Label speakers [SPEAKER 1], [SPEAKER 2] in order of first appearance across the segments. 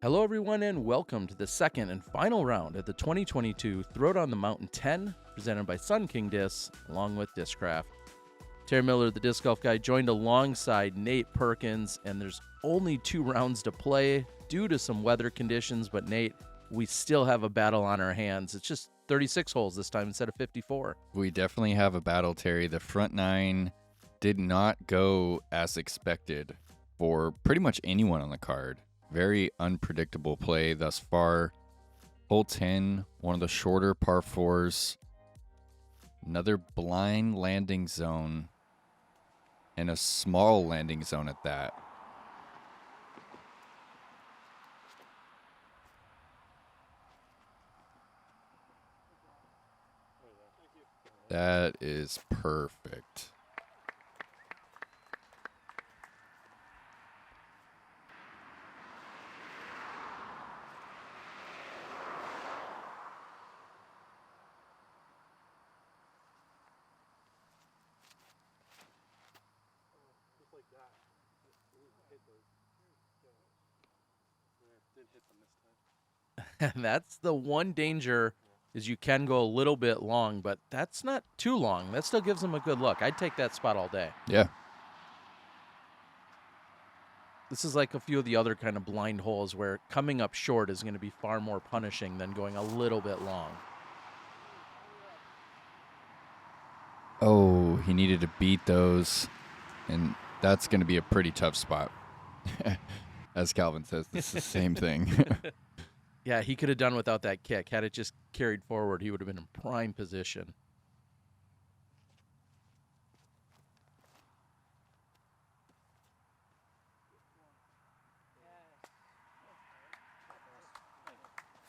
[SPEAKER 1] Hello, everyone, and welcome to the second and final round at the 2022 Throw Down the Mountain 10, presented by Sun King Discs, along with Discraft. Terry Miller, the disc golf guy, joined alongside Nate Perkins, and there's only 2 rounds to play due to some weather conditions. But Nate, we still have a battle on our hands. It's just 36 holes this time instead of 54.
[SPEAKER 2] We definitely have a battle, Terry. The front 9 did not go as expected for pretty much anyone on the card. Very unpredictable play thus far. Hole 10, one of the shorter par 4s. Another blind landing zone. And a small landing zone at that. That is perfect.
[SPEAKER 1] And that's the one danger, is you can go a little bit long, but that's not too long. That still gives them a good look. I'd take that spot all day.
[SPEAKER 2] Yeah.
[SPEAKER 1] This is like a few of the other kind of blind holes where coming up short is going to be far more punishing than going a little bit long.
[SPEAKER 2] Oh, he needed to beat those, and that's going to be a pretty tough spot. As Calvin says, it's the same thing.
[SPEAKER 1] Yeah, he could have done without that kick. Had it just carried forward, he would have been in prime position.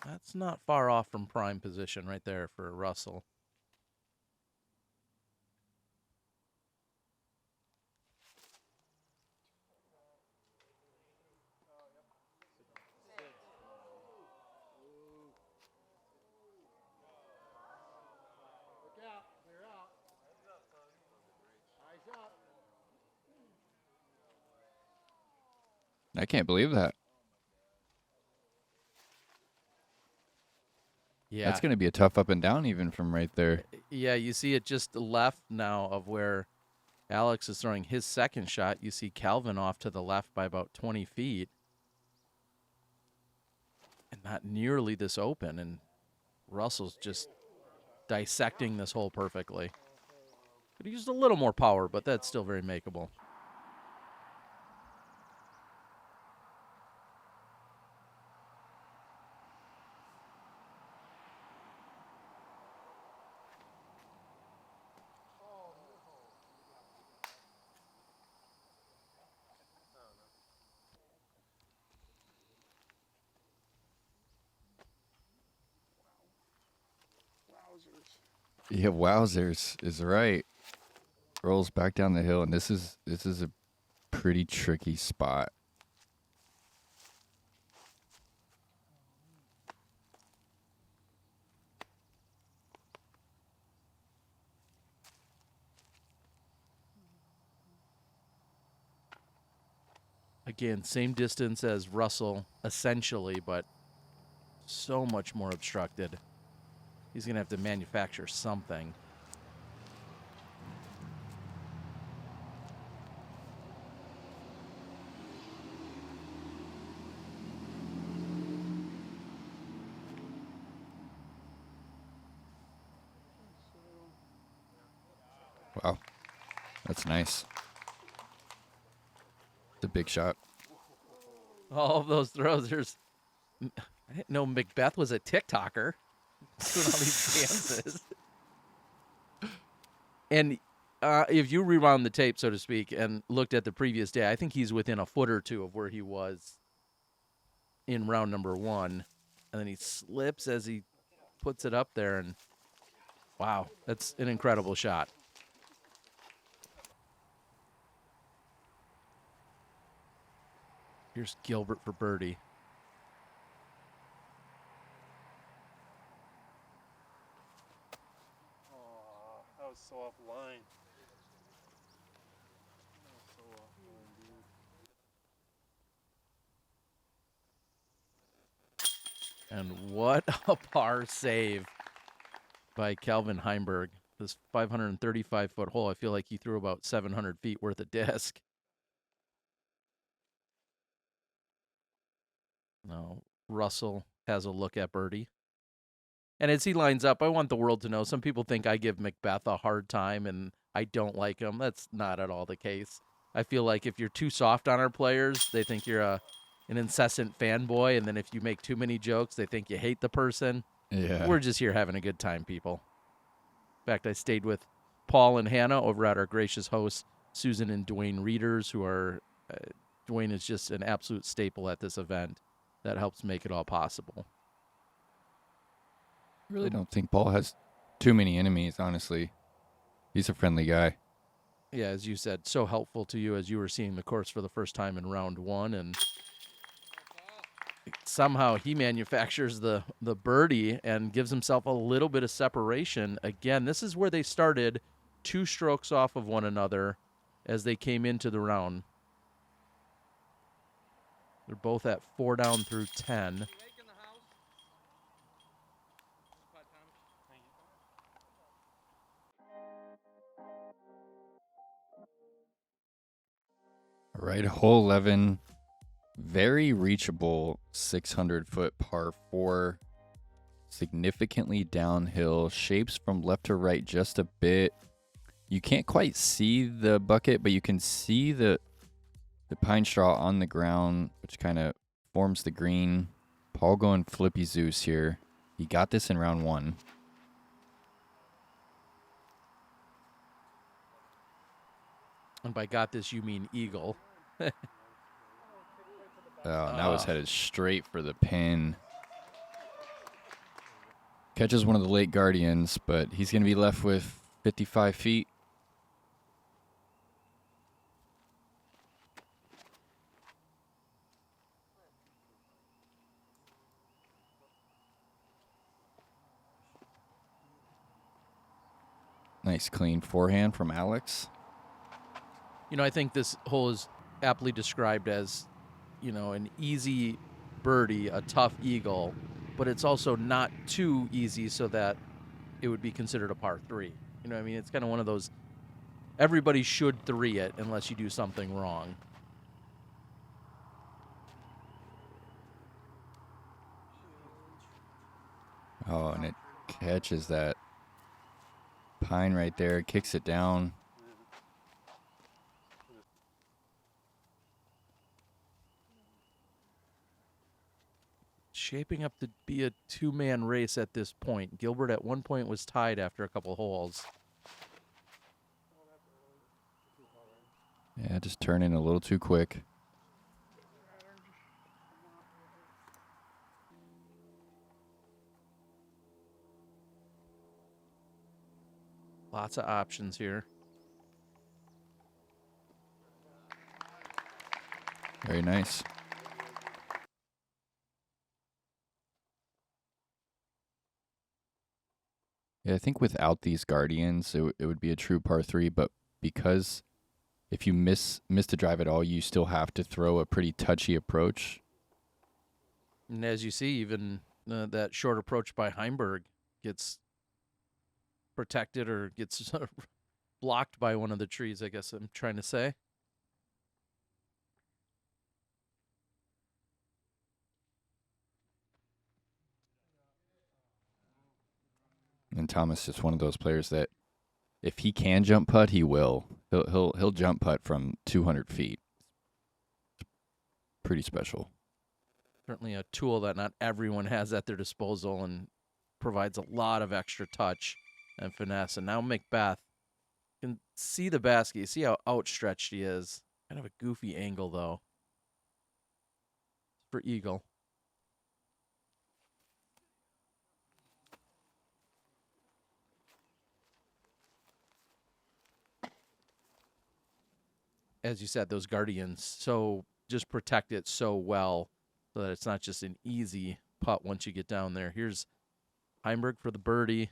[SPEAKER 1] That's not far off from prime position right there for Russell.
[SPEAKER 2] I can't believe that.
[SPEAKER 1] Yeah.
[SPEAKER 2] That's going to be a tough up and down even from right there.
[SPEAKER 1] Yeah, you see it just left now of where Alex is throwing his second shot. You see Calvin off to the left by about 20 feet. And not nearly this open. And Russell's just dissecting this hole perfectly. Could have used a little more power, but that's still very makeable.
[SPEAKER 2] Yeah, wowzers is right. Rolls back down the hill, and this is a pretty tricky spot.
[SPEAKER 1] Again, same distance as Russell, essentially, but so much more obstructed. He's going to have to manufacture something.
[SPEAKER 2] Wow. That's nice. It's a big shot.
[SPEAKER 1] All of those throws, I didn't know McBeth was a TikToker. Doing all these dances. And if you rewound the tape, so to speak, and looked at the previous day, I think he's within a foot or two of where he was in round number 1. And then he slips as he puts it up there. And wow, that's an incredible shot. Here's Gilbert for birdie.
[SPEAKER 3] Oh, that was so offline.
[SPEAKER 1] And what a par save by Calvin Heimburg. This 535-foot hole, I feel like he threw about 700 feet worth of disc. Now, Russell has a look at birdie. And as he lines up, I want the world to know, some people think I give McBeth a hard time and I don't like him. That's not at all the case. I feel like if you're too soft on our players, they think you're an incessant fanboy. And then if you make too many jokes, they think you hate the person.
[SPEAKER 2] Yeah.
[SPEAKER 1] We're just here having a good time, people. In fact, I stayed with Paul and Hannah over at our gracious hosts, Susan and Dwayne Readers, who are, Dwayne is just an absolute staple at this event that helps make it all possible.
[SPEAKER 2] I really don't think Paul has too many enemies, honestly. He's a friendly guy.
[SPEAKER 1] Yeah, as you said, so helpful to you as you were seeing the course for the first time in round one. And somehow he manufactures the birdie and gives himself a little bit of separation. Again, this is where they started 2 strokes off of one another as they came into the round. They're both at 4 down through 10.
[SPEAKER 2] All right, hole 11. Very reachable 600-foot par 4. Significantly downhill. Shapes from left to right just a bit. You can't quite see the bucket, but you can see the pine straw on the ground, which kind of forms the green. Paul going flippy Zeus here. He got this in round 1.
[SPEAKER 1] And by got this, you mean eagle.
[SPEAKER 2] Oh, now it's headed straight for the pin. Catches one of the late guardians, but he's going to be left with 55 feet. Nice clean forehand from Alex.
[SPEAKER 1] You know, I think this hole is aptly described as, you know, an easy birdie, a tough eagle, but it's also not too easy so that it would be considered a par 3. You know what I mean? It's kind of one of those, everybody should 3 it unless you do something wrong.
[SPEAKER 2] Oh, and it catches that pine right there, kicks it down.
[SPEAKER 1] Shaping up to be a 2-man race at this point. Gilbert at one point was tied after a couple holes.
[SPEAKER 2] Yeah, just turning a little too quick.
[SPEAKER 1] Lots of options here.
[SPEAKER 2] Very nice. Yeah, I think without these guardians, it would be a true par 3, but because if you miss to drive at all, you still have to throw a pretty touchy approach.
[SPEAKER 1] And as you see, even that short approach by Heimburg gets protected or gets blocked by one of the trees, I guess I'm trying to say.
[SPEAKER 2] And Thomas is one of those players that if he can jump putt, he will. He'll jump putt from 200 feet. Pretty special.
[SPEAKER 1] Certainly a tool that not everyone has at their disposal and provides a lot of extra touch and finesse. And now McBeth can see the basket. You see how outstretched he is. Kind of a goofy angle, though, for eagle. As you said, those guardians so just protect it so well so that it's not just an easy putt once you get down there. Here's Heimburg for the birdie.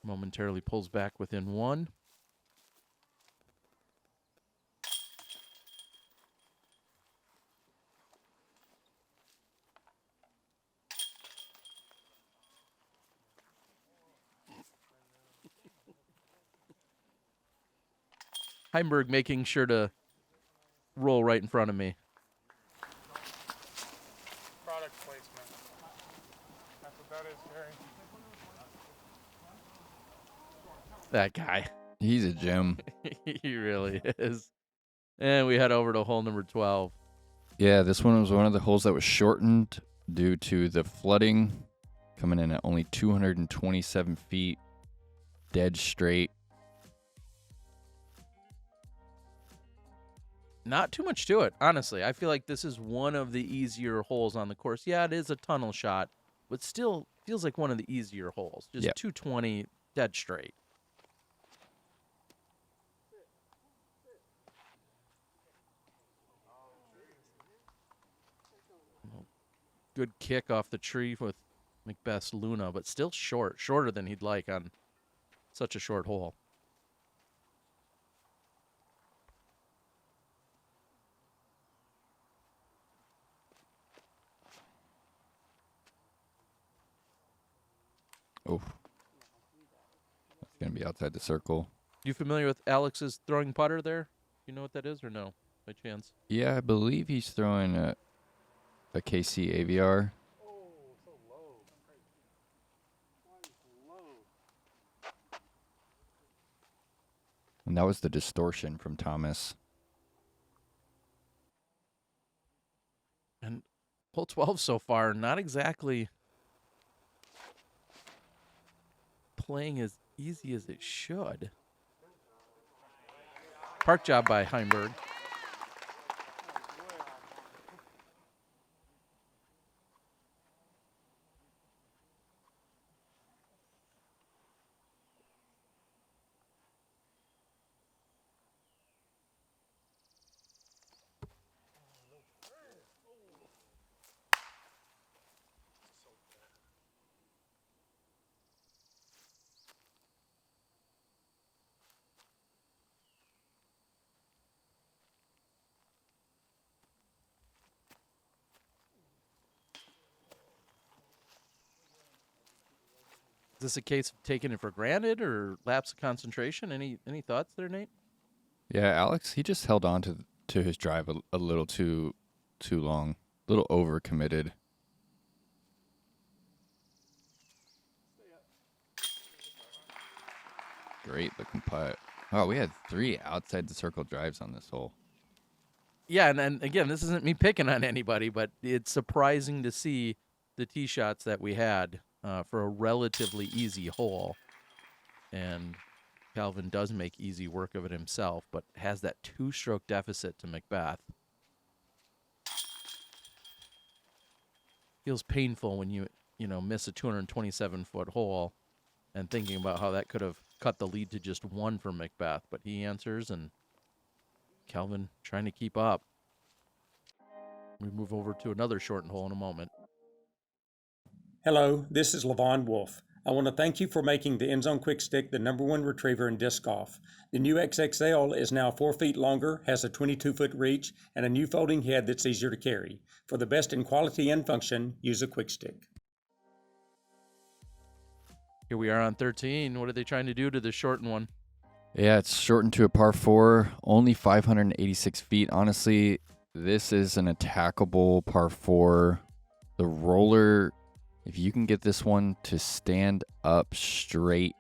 [SPEAKER 1] Momentarily pulls back within 1. Heimburg making sure to roll right in front of me.
[SPEAKER 3] Product placement. That's what that is, Gary.
[SPEAKER 1] That guy.
[SPEAKER 2] He's a gem.
[SPEAKER 1] He really is. And we head over to hole number 12.
[SPEAKER 2] Yeah, this one was one of the holes that was shortened due to the flooding, coming in at only 227 feet, dead straight.
[SPEAKER 1] Not too much to it, honestly. I feel like this is one of the easier holes on the course. Yeah, it is a tunnel shot, but still feels like one of the easier holes. Just 220 dead straight. Good kick off the tree with McBeth's Luna, but still shorter than he'd like on such a short hole.
[SPEAKER 2] Oh, that's going to be outside the circle.
[SPEAKER 1] You familiar with Alex's throwing putter there? You know what that is or no, by chance?
[SPEAKER 2] Yeah, I believe he's throwing a KC AVR.
[SPEAKER 3] Oh, so low. Why is it low?
[SPEAKER 2] And that was the distortion from Thomas.
[SPEAKER 1] And hole 12 so far, not exactly playing as easy as it should. Park job by Heimburg. Is this a case of taking it for granted or lapse of concentration? Any thoughts there, Nate?
[SPEAKER 2] Yeah, Alex, he just held on to his drive a little too long, a little overcommitted. Great looking putt. Oh, we had 3 outside the circle drives on this hole.
[SPEAKER 1] Yeah, and again, this isn't me picking on anybody, but it's surprising to see the tee shots that we had for a relatively easy hole. And Calvin does make easy work of it himself, but has that 2-stroke deficit to McBeth. Feels painful when you miss a 227-foot hole and thinking about how that could have cut the lead to just 1 for McBeth, but he answers, and Calvin trying to keep up. We move over to another shortened hole in a moment.
[SPEAKER 4] Hello, this is Levon Wolf. I want to thank you for making the Endzone Quick Stick the #1 retriever in disc golf. The new XXL is now 4 feet longer, has a 22-foot reach, and a new folding head that's easier to carry. For the best in quality and function, use a Quick Stick.
[SPEAKER 1] Here we are on 13. What are they trying to do to the shortened one?
[SPEAKER 2] Yeah, it's shortened to a par 4, only 586 feet. Honestly, this is an attackable par 4. The roller, if you can get this one to stand up straight,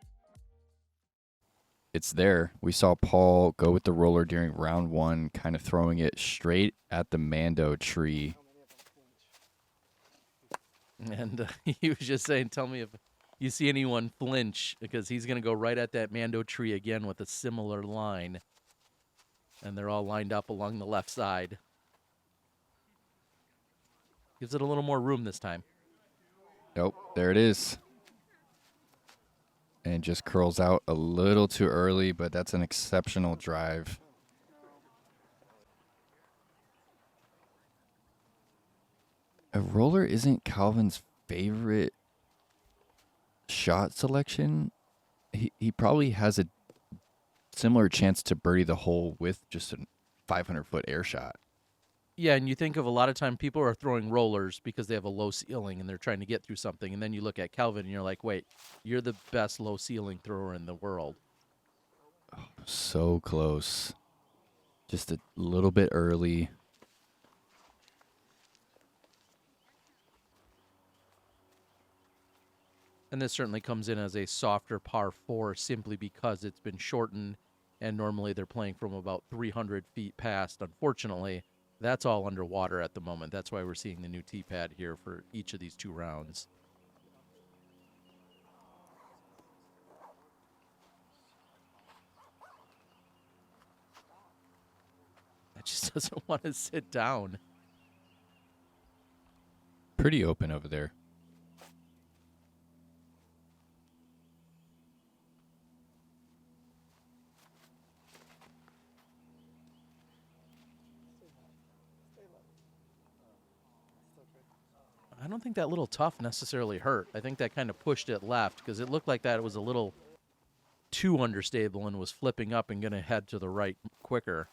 [SPEAKER 2] it's there. We saw Paul go with the roller during round 1, kind of throwing it straight at the Mando tree.
[SPEAKER 1] And he was just saying, tell me if you see anyone flinch, because he's going to go right at that Mando tree again with a similar line. And they're all lined up along the left side. Gives it a little more room this time.
[SPEAKER 2] Nope, there it is. And just curls out a little too early, but that's an exceptional drive. A roller isn't Calvin's favorite shot selection. He probably has a similar chance to birdie the hole with just a 500-foot air shot.
[SPEAKER 1] Yeah, and you think of a lot of time people are throwing rollers because they have a low ceiling and they're trying to get through something. And then you look at Calvin and you're like, wait, you're the best low ceiling thrower in the world.
[SPEAKER 2] Oh, so close. Just a little bit early.
[SPEAKER 1] And this certainly comes in as a softer par 4 simply because it's been shortened, and normally they're playing from about 300 feet past. Unfortunately, that's all underwater at the moment. That's why we're seeing the new tee pad here for each of these 2 rounds. That just doesn't want to sit down.
[SPEAKER 2] Pretty open over there.
[SPEAKER 1] I don't think that little tough necessarily hurt. I think that kind of pushed it left because it looked like that it was a little too understable and was flipping up and going to head to the right quicker.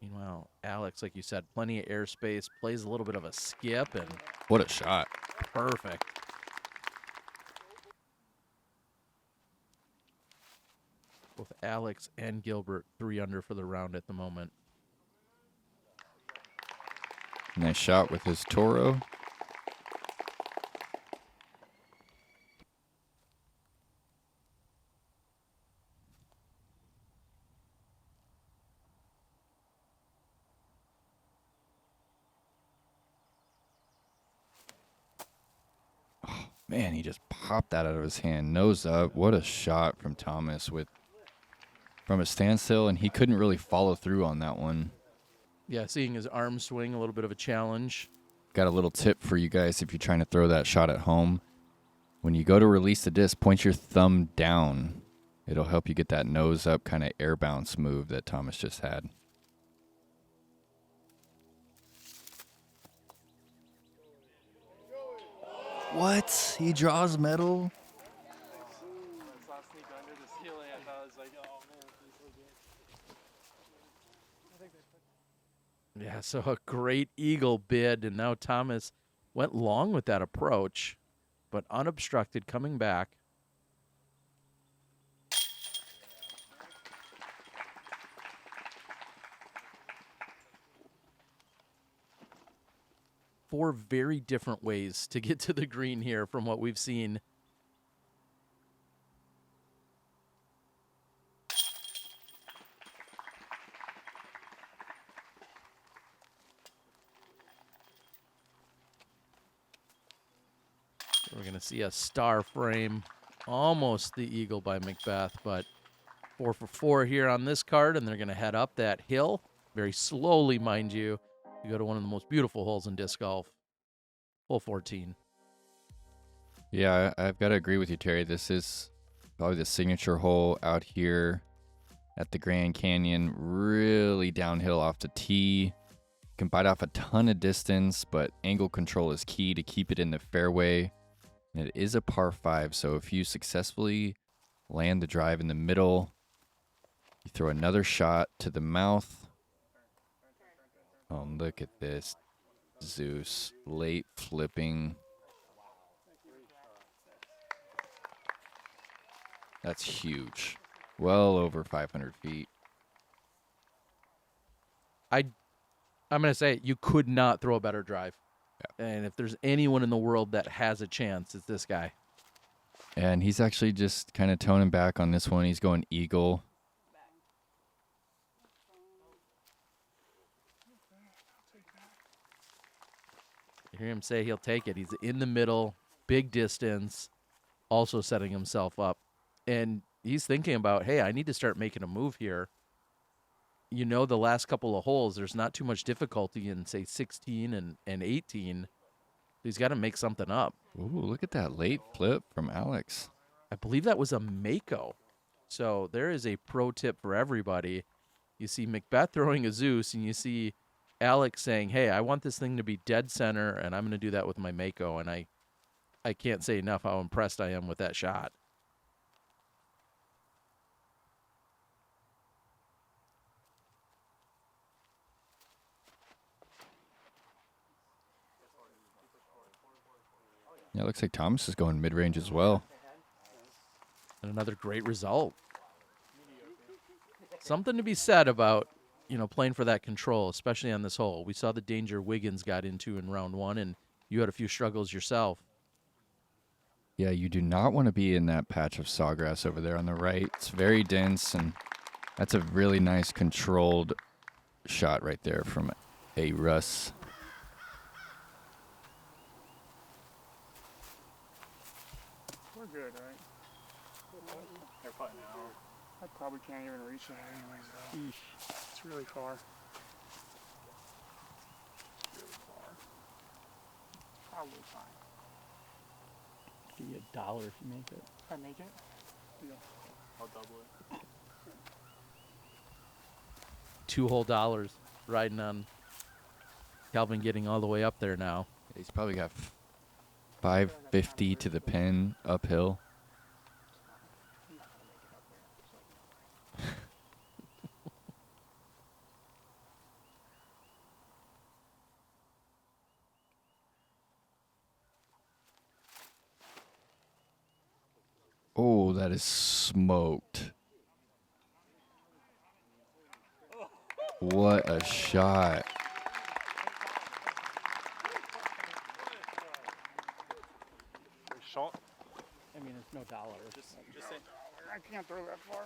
[SPEAKER 1] Meanwhile, Alex, like you said, plenty of airspace, plays a little bit of a skip, and
[SPEAKER 2] What a shot.
[SPEAKER 1] perfect. Both Alex and Gilbert 3 under for the round at the moment.
[SPEAKER 2] Nice shot with his Toro. Oh, man, he just popped that out of his hand. Nose up. What a shot from Thomas from a standstill, and he couldn't really follow through on that one.
[SPEAKER 1] Yeah, seeing his arm swing, a little bit of a challenge.
[SPEAKER 2] Got a little tip for you guys if you're trying to throw that shot at home. When you go to release the disc, point your thumb down. It'll help you get that nose up kind of air bounce move that Thomas just had. What? He draws metal?
[SPEAKER 3] I saw sneak under the ceiling. I thought I was like, oh man, it's so good.
[SPEAKER 1] Yeah, so a great eagle bid, and now Thomas went long with that approach, but unobstructed coming back. Four very different ways to get to the green here from what we've seen. We're going to see a star frame, almost the eagle by McBeth, but 4 for 4 here on this card, and they're going to head up that hill very slowly, mind you. You go to one of the most beautiful holes in disc golf, hole 14.
[SPEAKER 2] Yeah, I've got to agree with you, Terry. This is probably the signature hole out here at the Grand Canyon. Really downhill off the tee. You can bite off a ton of distance, but angle control is key to keep it in the fairway. And it is a par 5, so if you successfully land the drive in the middle, you throw another shot to the mouth. Oh, look at this. Zeus, late flipping. That's huge. Well over 500 feet.
[SPEAKER 1] I'm going to say you could not throw a better drive. Yeah. And if there's anyone in the world that has a chance, it's this guy.
[SPEAKER 2] And he's actually just kind of toning back on this one. He's going eagle.
[SPEAKER 1] You hear him say he'll take it. He's in the middle, big distance, also setting himself up. And he's thinking about, hey, I need to start making a move here. You know, the last couple of holes, there's not too much difficulty in, say, 16 and 18. He's got to make something up.
[SPEAKER 2] Ooh, look at that late flip from Alex.
[SPEAKER 1] I believe that was a Mako. So there is a pro tip for everybody. You see McBeth throwing a Zeus, and you see Alex saying, hey, I want this thing to be dead center, and I'm going to do that with my Mako. And I can't say enough how impressed I am with that shot.
[SPEAKER 2] Yeah, it looks like Thomas is going mid-range as well.
[SPEAKER 1] And another great result. something to be said about, playing for that control, especially on this hole. We saw the danger Wiggins got into in round 1, and you had a few struggles yourself.
[SPEAKER 2] Yeah, you do not want to be in that patch of sawgrass over there on the right. It's very dense, and that's a really nice controlled shot right there from a Russ.
[SPEAKER 3] We're good, right? They're putting out. I probably can't even reach that anyways, though. It's really far. Really far. Probably fine.
[SPEAKER 5] Give you $1 if you make it.
[SPEAKER 3] If I make it, deal. I'll double it.
[SPEAKER 1] 2 whole dollars riding on Calvin getting all the way up there now.
[SPEAKER 2] He's probably got 550 to the pin uphill. Oh, that is smoked. What a shot.
[SPEAKER 3] Shot.
[SPEAKER 5] I mean, it's no $1.
[SPEAKER 3] Just say. I can't throw that far.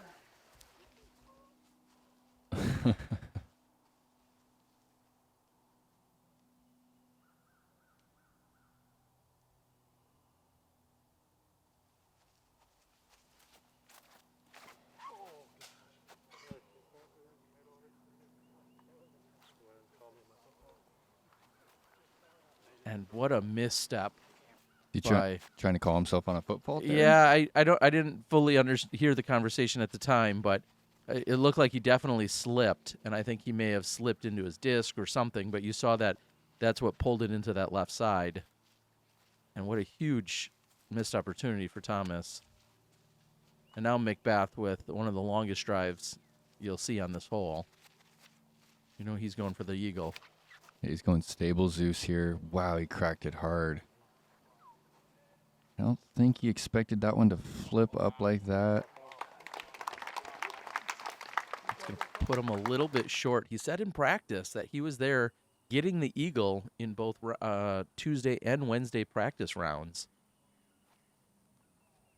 [SPEAKER 1] And what a misstep.
[SPEAKER 2] He
[SPEAKER 1] by-
[SPEAKER 2] trying to call himself on a foot fault there?
[SPEAKER 1] Yeah, I didn't fully hear the conversation at the time, but it looked like he definitely slipped, and I think he may have slipped into his disc or something, but you saw that's what pulled it into that left side. And what a huge missed opportunity for Thomas. And now McBeth with one of the longest drives you'll see on this hole. He's going for the eagle.
[SPEAKER 2] He's going stable Zeus here. Wow, he cracked it hard. I don't think he expected that one to flip up like that.
[SPEAKER 1] It's going to put him a little bit short. He said in practice that he was there getting the eagle in both Tuesday and Wednesday practice rounds.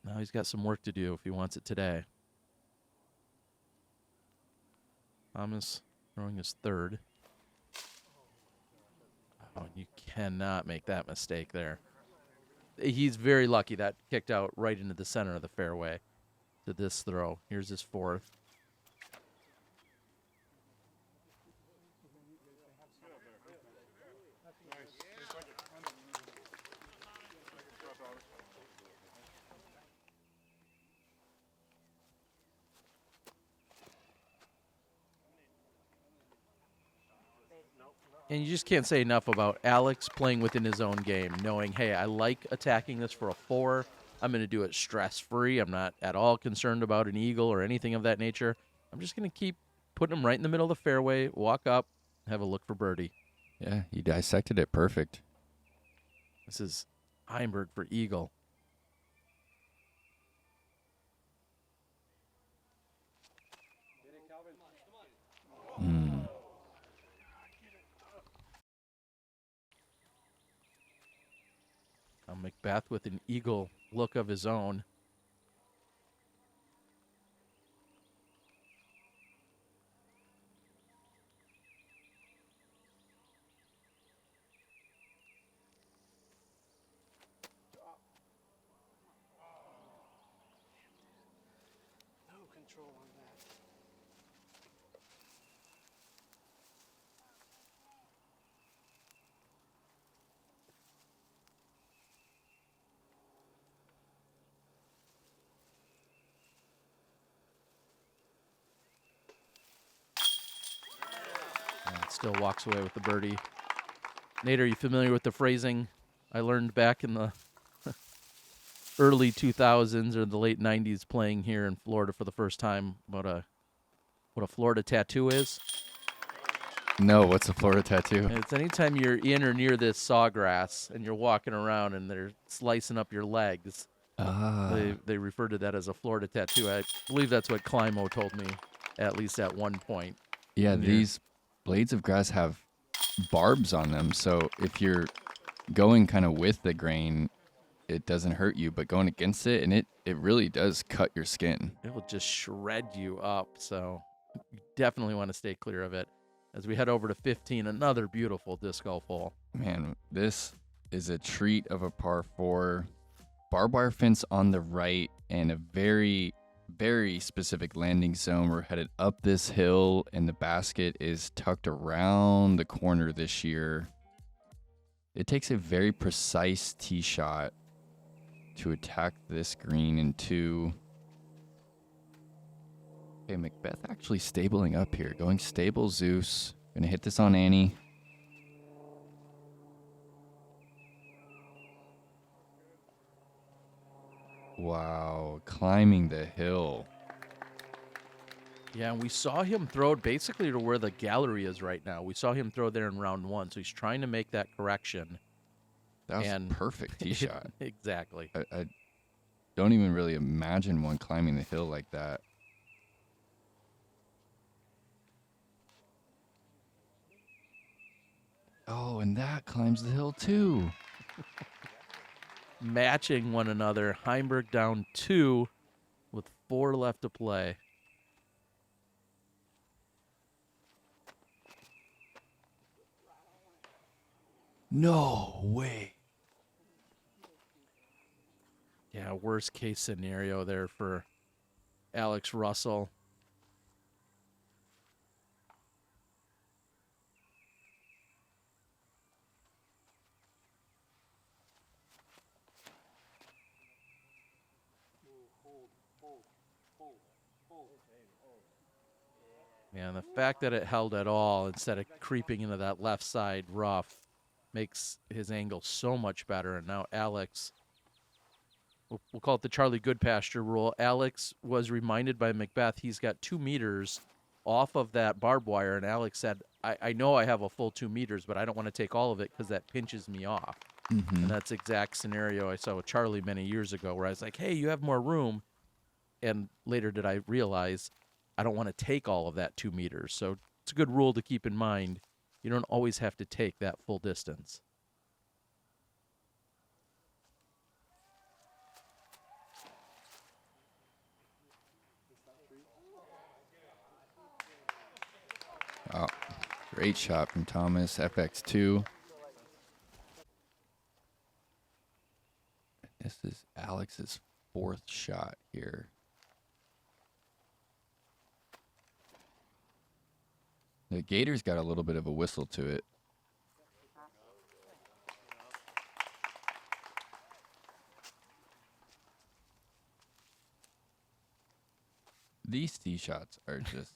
[SPEAKER 1] Now he's got some work to do if he wants it today. Thomas throwing his third. Oh, you cannot make that mistake there. He's very lucky that kicked out right into the center of the fairway to this throw. Here's his fourth. And you just can't say enough about Alex playing within his own game, knowing, hey, I like attacking this for a 4. I'm going to do it stress-free. I'm not at all concerned about an eagle or anything of that nature. I'm just going to keep putting him right in the middle of the fairway, walk up, have a look for birdie.
[SPEAKER 2] Yeah, he dissected it perfect.
[SPEAKER 1] This is Heimburg for eagle. McBeth with an eagle look of his own.
[SPEAKER 3] No control on that.
[SPEAKER 1] And still walks away with the birdie. Nate, are you familiar with the phrasing I learned back in the early 2000s or the late 90s playing here in Florida for the first time about what a Florida tattoo is?
[SPEAKER 2] No, what's a Florida tattoo?
[SPEAKER 1] It's anytime you're in or near this sawgrass and you're walking around and they're slicing up your legs.
[SPEAKER 2] Ah.
[SPEAKER 1] They refer to that as a Florida tattoo. I believe that's what Climo told me at least at one point.
[SPEAKER 2] Yeah,
[SPEAKER 1] Yeah.
[SPEAKER 2] these blades of grass have barbs on them, so if you're going kind of with the grain, it doesn't hurt you, but going against it, and it really does cut your skin.
[SPEAKER 1] It will just shred you up, so you definitely want to stay clear of it. As we head over to 15, another beautiful disc golf hole.
[SPEAKER 2] Man, this is a treat of a par 4. Barbed wire fence on the right and a very, very specific landing zone. We're headed up this hill, and the basket is tucked around the corner this year. It takes a very precise tee shot to attack this green in 2. Okay, McBeth actually stabling up here. Going stable, Zeus. Gonna hit this on Annie. Wow, climbing the hill.
[SPEAKER 1] Yeah, and we saw him throw it basically to where the gallery is right now. We saw him throw there in round 1, so he's trying to make that correction.
[SPEAKER 2] That was
[SPEAKER 1] And-
[SPEAKER 2] a perfect tee shot.
[SPEAKER 1] Exactly.
[SPEAKER 2] I don't even really imagine one climbing the hill like that. Oh, and that climbs the hill too.
[SPEAKER 1] Matching one another. Heimburg down 2 with 4 left to play.
[SPEAKER 2] No way.
[SPEAKER 1] Yeah, worst case scenario there for Alex Russell. Yeah, and the fact that it held at all instead of creeping into that left side rough makes his angle so much better. And now Alex, we'll call it the Charlie Goodpasture rule. Alex was reminded by McBeth he's got 2 meters off of that barbed wire, and Alex said, I know I have a full 2 meters, but I don't want to take all of it because that pinches me off. And that's the exact scenario I saw with Charlie many years ago, where I was like, hey, you have more room. And later did I realize I don't want to take all of that 2 meters. So it's a good rule to keep in mind. You don't always have to take that full distance.
[SPEAKER 2] Oh, great shot from Thomas, FX2. This is Alex's 4th shot here. The Gator's got a little bit of a whistle to it. These tee shots are just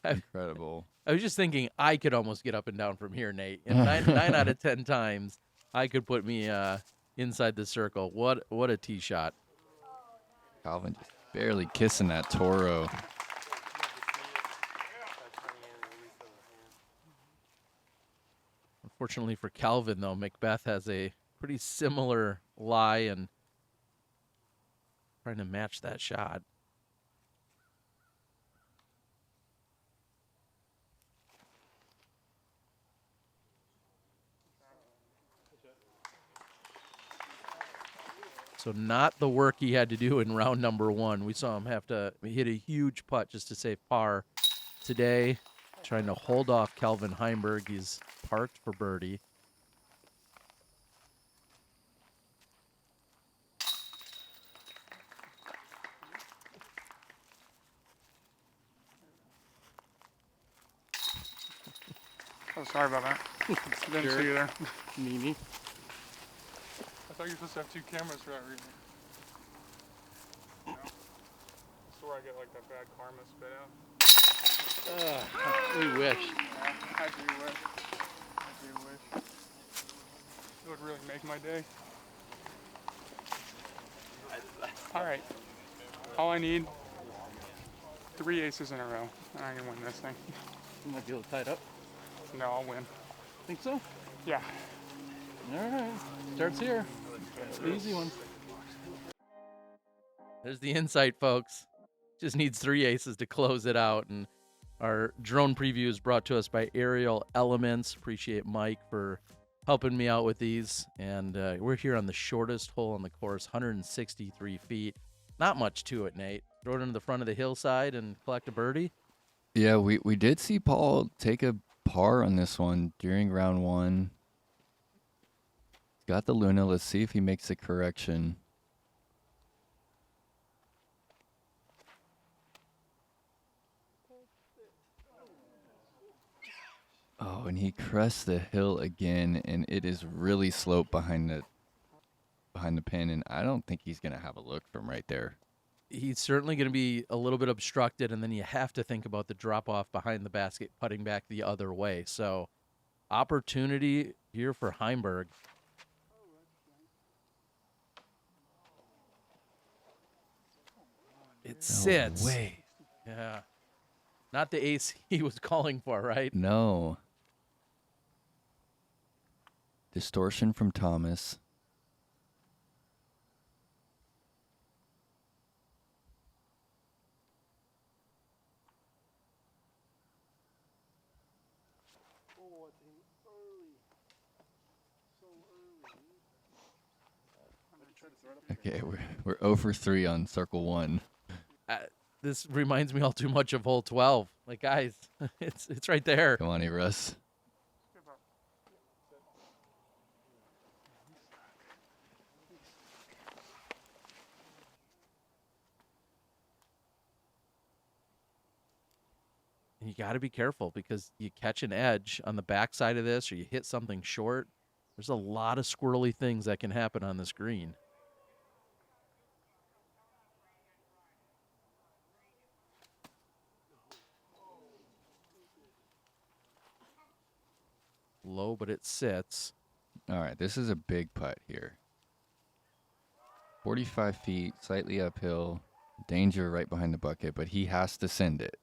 [SPEAKER 2] incredible.
[SPEAKER 1] I was just thinking I could almost get up and down from here, Nate. And 9 out of 10 times, I could put me inside the circle. What a tee shot.
[SPEAKER 2] Calvin just barely kissing that Toro.
[SPEAKER 1] Unfortunately for Calvin, though, McBeth has a pretty similar lie and trying to match that shot. So not the work he had to do in round number 1. We saw him have to hit a huge putt just to save par. Today, trying to hold off Calvin Heimburg. He's parked for birdie.
[SPEAKER 3] Oh, sorry about that. Didn't see you there.
[SPEAKER 5] Mimi.
[SPEAKER 3] I thought you were supposed to have 2 cameras for that reason. No. That's where I get like that bad karma spit out.
[SPEAKER 5] We wish.
[SPEAKER 3] Yeah, I do wish. I do wish. It would really make my day. Alright. All I need, 3 aces in a row, and I can win this thing.
[SPEAKER 5] You might be able to tie it up.
[SPEAKER 3] No, I'll win.
[SPEAKER 5] Think so?
[SPEAKER 3] Yeah.
[SPEAKER 5] All right. Starts here. The easy one.
[SPEAKER 1] There's the insight, folks. Just needs 3 aces to close it out. And Our drone preview is brought to us by Aerial Elements. Appreciate Mike for helping me out with these. And we're here on the shortest hole on the course, 163 feet. Not much to it, Nate. Throw it into the front of the hillside and collect a birdie.
[SPEAKER 2] Yeah, we did see Paul take a par on this one during round one. Got the Luna. Let's see if he makes the correction. Oh, and he crests the hill again, and it is really sloped behind the pin, and I don't think he's gonna have a look from right there.
[SPEAKER 1] He's certainly going to be a little bit obstructed, and then you have to think about the drop-off behind the basket, putting back the other way. So, opportunity here for Heimburg. It sits.
[SPEAKER 2] No way.
[SPEAKER 1] Yeah. Not the ace he was calling for, right?
[SPEAKER 2] No. Distortion from Thomas. Okay, we're 0 for 3 on circle 1.
[SPEAKER 1] This reminds me all too much of hole 12. Like, guys, it's right there.
[SPEAKER 2] Come on, Russ.
[SPEAKER 1] You got to be careful because you catch an edge on the backside of this or you hit something short. There's a lot of squirrely things that can happen on this green. Low, but it sits.
[SPEAKER 2] All right, this is a big putt here. 45 feet, slightly uphill. Danger right behind the bucket, but he has to send it.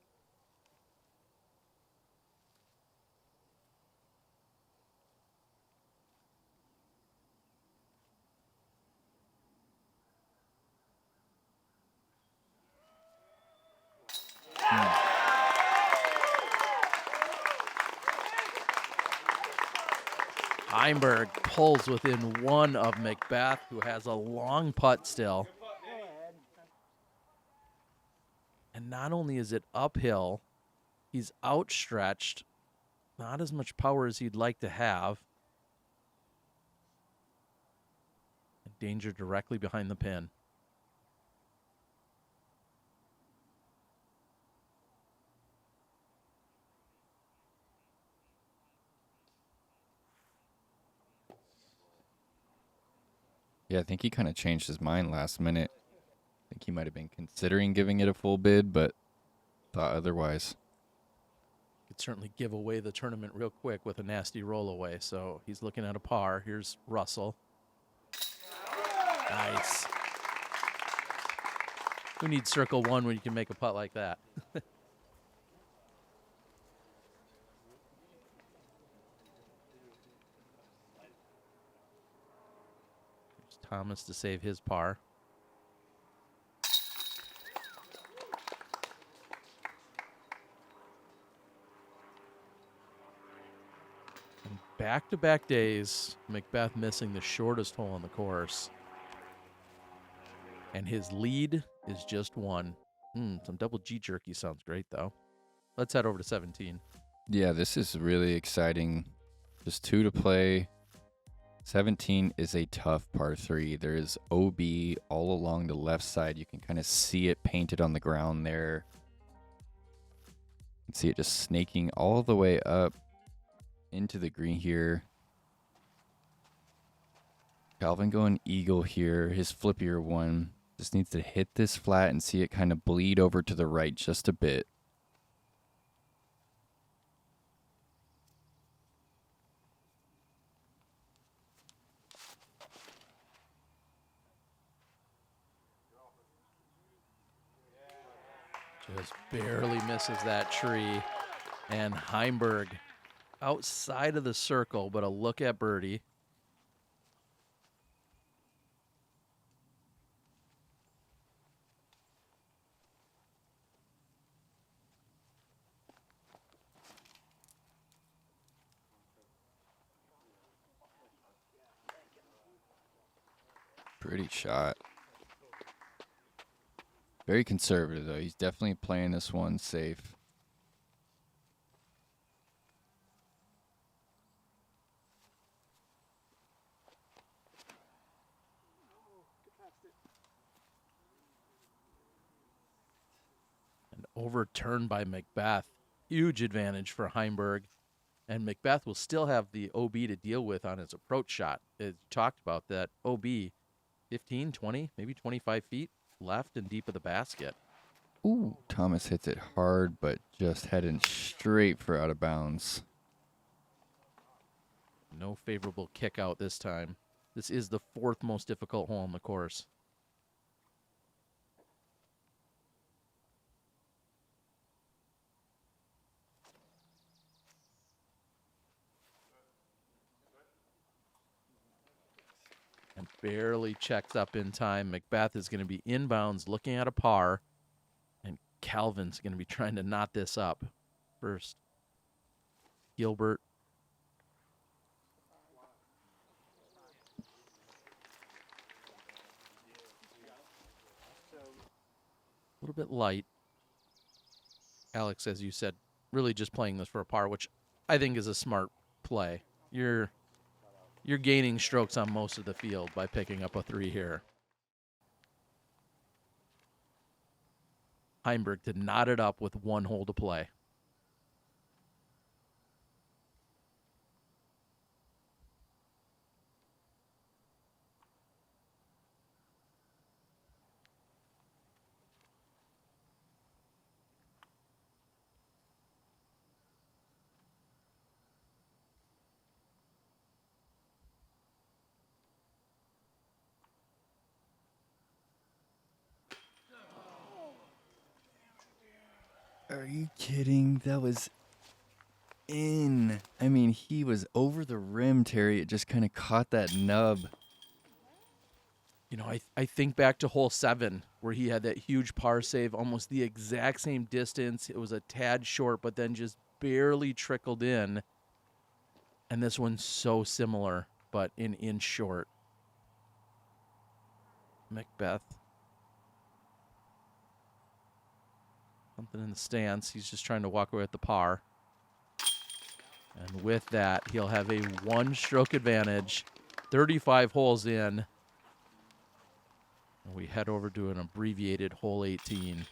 [SPEAKER 1] Heimburg pulls within one of McBeth, who has a long putt still. And not only is it uphill, he's outstretched. Not as much power as he'd like to have. Danger directly behind the pin.
[SPEAKER 2] Yeah, I think he kind of changed his mind last minute. I think he might have been considering giving it a full bid, but thought otherwise.
[SPEAKER 1] Could certainly give away the tournament real quick with a nasty roll away. So he's looking at a par. Here's Russell. Nice. Who needs circle 1 when you can make a putt like that? Thomas to save his par. And back-to-back days, McBeth missing the shortest hole on the course. And his lead is just 1. Some double G jerky sounds great, though. Let's head over to 17.
[SPEAKER 2] Yeah, this is really exciting. Just 2 to play. 17 is a tough par 3. There is OB all along the left side. You can kind of see it painted on the ground there. You can see it just snaking all the way up into the green here. Calvin going eagle here. His flippier one just needs to hit this flat and see it kind of bleed over to the right just a bit.
[SPEAKER 1] Just barely misses that tree. And Heimburg outside of the circle, but a look at birdie.
[SPEAKER 2] Pretty shot. Very conservative, though. He's definitely playing this one safe.
[SPEAKER 1] And overturned by McBeth. Huge advantage for Heimburg. And McBeth will still have the OB to deal with on his approach shot. It talked about that OB 15, 20, maybe 25 feet left and deep of the basket.
[SPEAKER 2] Ooh, Thomas hits it hard, but just heading straight for out of bounds.
[SPEAKER 1] No favorable kick out this time. This is the fourth most difficult hole on the course. And barely checks up in time. McBeth is going to be inbounds looking at a par. And Calvin's going to be trying to knot this up first. Gilbert. A little bit light. Alex, as you said, really just playing this for a par, which I think is a smart play. You're gaining strokes on most of the field by picking up a 3 here. Heimburg to knot it up with 1 hole to play.
[SPEAKER 2] Are you kidding? That was in. I mean, he was over the rim, Terry. It just kind of caught that nub.
[SPEAKER 1] You know, I think back to hole 7 where he had that huge par save, almost the exact same distance. It was a tad short, but then just barely trickled in. And this one's so similar, but an inch short. McBeth. Something in the stance. He's just trying to walk away with the par. And with that, he'll have a 1-stroke advantage. 35 holes in. And we head over to an abbreviated hole 18.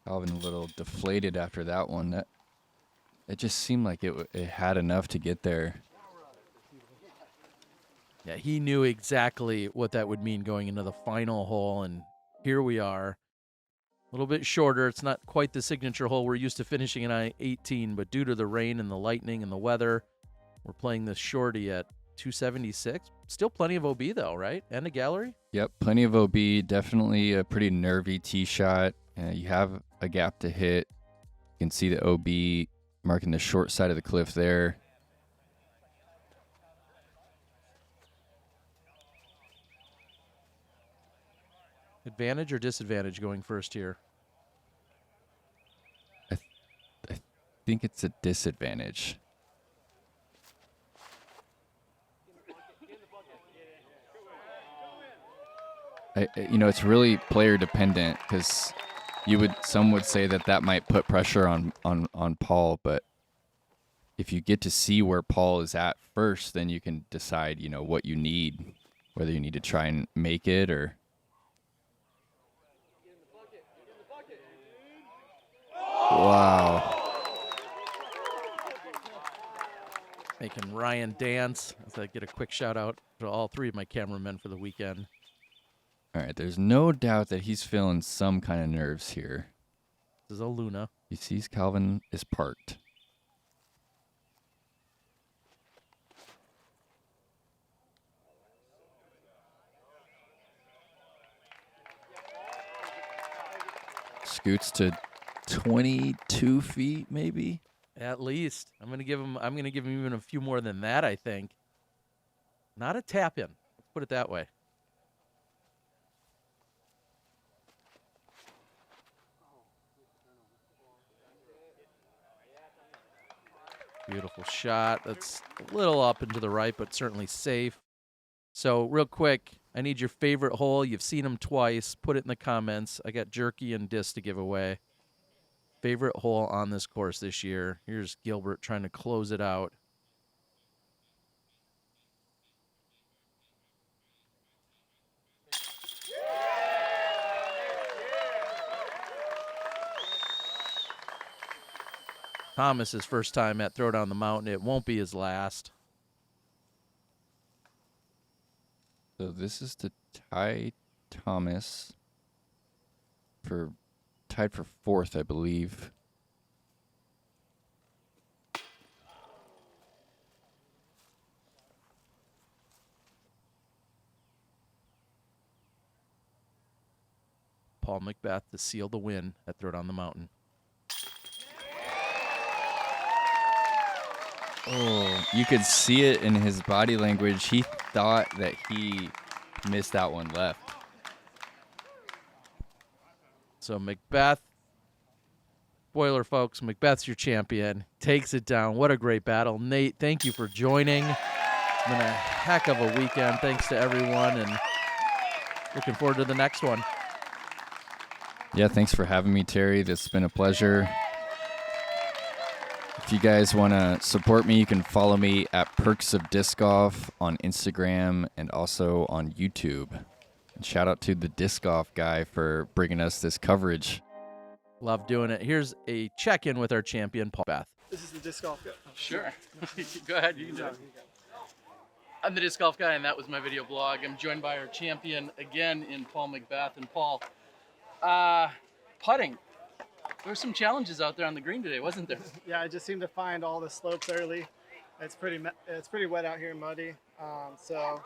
[SPEAKER 2] Calvin a little deflated after that one. It just seemed like it had enough to get there.
[SPEAKER 1] Yeah, he knew exactly what that would mean going into the final hole, and here we are. A little bit shorter. It's not quite the signature hole we're used to finishing in 18, but due to the rain and the lightning and the weather, we're playing this shorty at 276. Still plenty of OB, though, right? And a gallery?
[SPEAKER 2] Yep, plenty of OB. Definitely a pretty nervy tee shot. You have a gap to hit. You can see the OB marking the short side of the cliff there.
[SPEAKER 1] Advantage or disadvantage going first here?
[SPEAKER 2] I think it's a disadvantage. It's really player dependent because some would say that might put pressure on Paul, but if you get to see where Paul is at first, then you can decide, what you need, whether you need to try and make it or. Wow.
[SPEAKER 1] Making Ryan dance as I get a quick shout out to all 3 of my cameramen for the weekend.
[SPEAKER 2] All right, there's no doubt that he's feeling some kind of nerves here.
[SPEAKER 1] This is a Luna.
[SPEAKER 2] He sees Calvin is parked. Scoots to 22 feet, maybe.
[SPEAKER 1] At least. I'm gonna give him even a few more than that, I think. Not a tap in. Let's put it that way. Beautiful shot. That's a little up and to the right, but certainly safe. So real quick, I need your favorite hole. You've seen them twice. Put it in the comments. I got jerky and disc to give away. Favorite hole on this course this year. Here's Gilbert trying to close it out. Thomas's first time at Throwdown the Mountain. It won't be his last.
[SPEAKER 2] So this is to Ty Thomas for tied for 4th, I believe.
[SPEAKER 1] Paul McBeth to seal the win at Throwdown the Mountain.
[SPEAKER 2] Oh, you could see it in his body language. He thought that he missed that one left.
[SPEAKER 1] So McBeth, spoiler folks, McBeth's your champion. Takes it down. What a great battle. Nate, thank you for joining. It's been a heck of a weekend. Thanks to everyone, and looking forward to the next one.
[SPEAKER 2] Yeah, thanks for having me, Terry. This has been a pleasure. If you guys want to support me, you can follow me at Perks of Disc Golf on Instagram and also on YouTube. And shout out to the Disc Golf guy for bringing us this coverage.
[SPEAKER 1] Love doing it. Here's a check-in with our champion, Paul Beth.
[SPEAKER 6] This is the disc golf guy.
[SPEAKER 1] Sure. Go ahead. You can do it. I'm the Disc Golf Guy, and that was my video blog. I'm joined by our champion again in Paul McBeth. And Paul, putting. There were some challenges out there on the green today, wasn't there?
[SPEAKER 6] Yeah, I just seem to find all the slopes early. It's pretty wet out here and muddy. So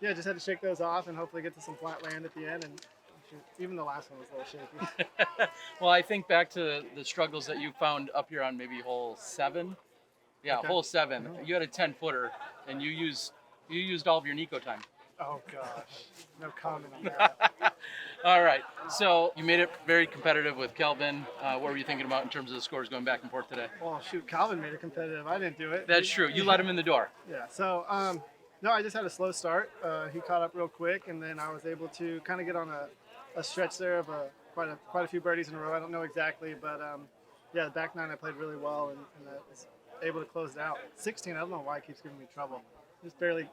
[SPEAKER 6] yeah, just had to shake those off and hopefully get to some flat land at the end. And even the last one was a little shaky.
[SPEAKER 1] Well, I think back to the struggles that you found up here on maybe hole 7. Yeah,
[SPEAKER 6] Okay.
[SPEAKER 1] hole 7. You had a 10-footer, and you used all of your Nico time.
[SPEAKER 6] Oh gosh, no comment on that.
[SPEAKER 1] All right, so you made it very competitive with Kelvin. What were you thinking about in terms of the scores going back and forth today?
[SPEAKER 6] Well, shoot, Calvin made it competitive. I didn't do it.
[SPEAKER 1] That's true. You let him in the door.
[SPEAKER 6] Yeah. So no, I just had a slow start. He caught up real quick, and then I was able to kind of get on a stretch there of quite a few birdies in a row. I don't know exactly, but yeah, the back 9 I played really well, and I was able to close it out. 16, I don't know why it keeps giving me trouble. Just barely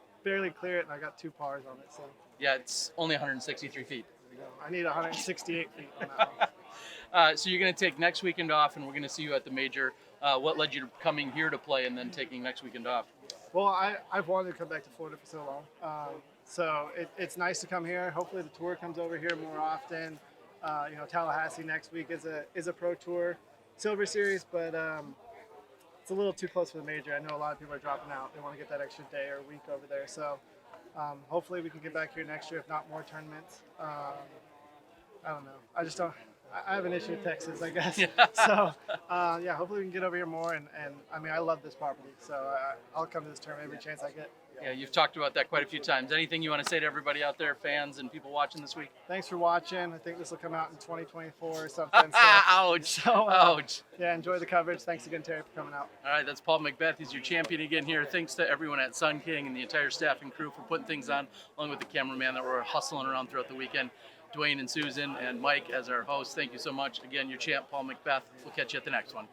[SPEAKER 6] clear it, and I got 2 pars on it. So
[SPEAKER 1] Yeah, it's only 163 feet.
[SPEAKER 6] I need 168 feet on that one.
[SPEAKER 1] So you're going to take next weekend off, and we're going to see you at the major. What led you to coming here to play and then taking next weekend off?
[SPEAKER 6] Well, I've wanted to come back to Florida for so long. So it's nice to come here. Hopefully the tour comes over here more often. Tallahassee next week is a pro tour silver series, but it's a little too close for the major. I know a lot of people are dropping out. They want to get that extra day or week over there. So hopefully we can get back here next year, if not more tournaments. I don't know. I have an issue with Texas, I guess.
[SPEAKER 1] Yeah.
[SPEAKER 6] So, yeah, hopefully we can get over here more. And I mean, I love this property, so I'll come to this tournament every chance I get.
[SPEAKER 1] Yeah, you've talked about that quite a few times. Anything you want to say to everybody out there, fans and people watching this week?
[SPEAKER 6] Thanks for watching. I think this will come out in 2024 or something. So,
[SPEAKER 1] Ouch.
[SPEAKER 6] So,
[SPEAKER 1] Ouch.
[SPEAKER 6] Yeah, enjoy the coverage. Thanks again, Terry, for coming out.
[SPEAKER 1] All right, that's Paul McBeth. He's your champion again here. Thanks to everyone at Sun King and the entire staff and crew for putting things on, along with the cameraman that were hustling around throughout the weekend. Dwayne and Susan and Mike as our hosts, thank you so much. Again, your champ, Paul McBeth. We'll catch you at the next one.